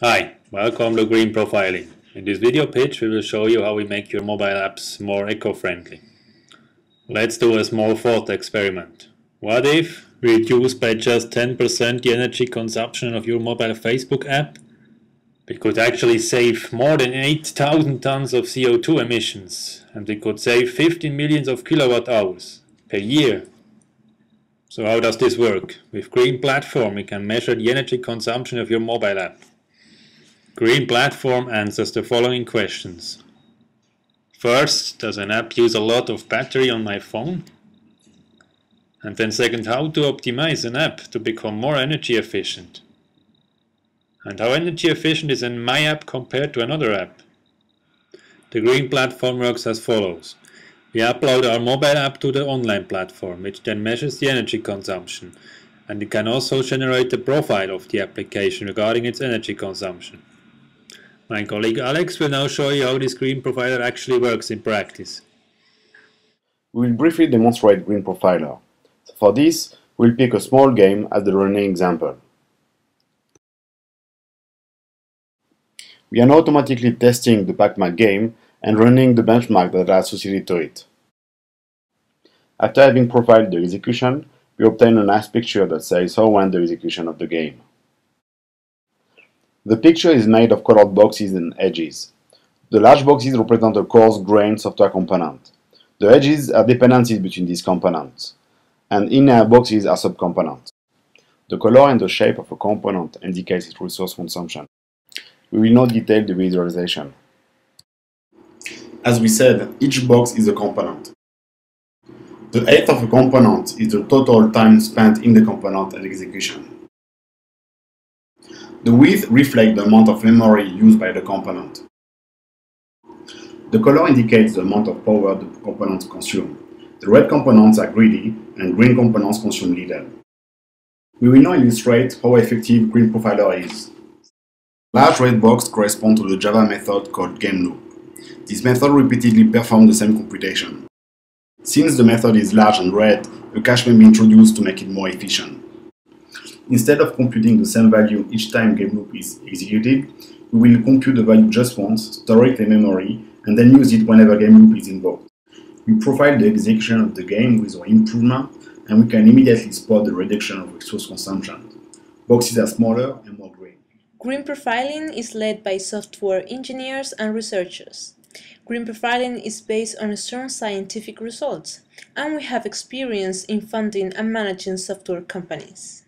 Hi, welcome to greenProfiling. In this video pitch we will show you how we make your mobile apps more eco-friendly. Let's do a small thought experiment. What if we reduce by just 10% the energy consumption of your mobile Facebook app? We could actually save more than 8,000 tons of CO2 emissions, and we could save 15 millions of kilowatt hours per year. So how does this work? With Green Platform we can measure the energy consumption of your mobile app. Green Platform answers the following questions. First, does an app use a lot of battery on my phone? And then second, how to optimize an app to become more energy efficient? And how energy efficient is my app compared to another app? The Green Platform works as follows. We upload our mobile app to the online platform, which then measures the energy consumption, and it can also generate a profile of the application regarding its energy consumption. My colleague Alex will now show you how this green profiler actually works in practice. We will briefly demonstrate greenProfiler. So for this, we'll pick a small game as the running example. We are now automatically testing the PacMac game and running the benchmark that are associated to it. After having profiled the execution, we obtain a nice picture that says how went the execution of the game. The picture is made of colored boxes and edges. The large boxes represent a coarse-grained software component. The edges are dependencies between these components, and inner boxes are subcomponents. The color and the shape of a component indicates its resource consumption. We will now detail the visualization. As we said, each box is a component. The height of a component is the total time spent in the component at execution. The width reflects the amount of memory used by the component. The color indicates the amount of power the components consume. The red components are greedy and green components consume little. We will now illustrate how effective greenProfiler is. Large red box corresponds to the Java method called gameLoop. This method repeatedly performs the same computation. Since the method is large and red, a cache may be introduced to make it more efficient. Instead of computing the same value each time gameLoop is executed, we will compute the value just once, store it in memory, and then use it whenever gameLoop is invoked. We profile the execution of the game with our improvement, and we can immediately spot the reduction of resource consumption. Boxes are smaller and more green. Green profiling is led by software engineers and researchers. Green profiling is based on strong scientific results, and we have experience in funding and managing software companies.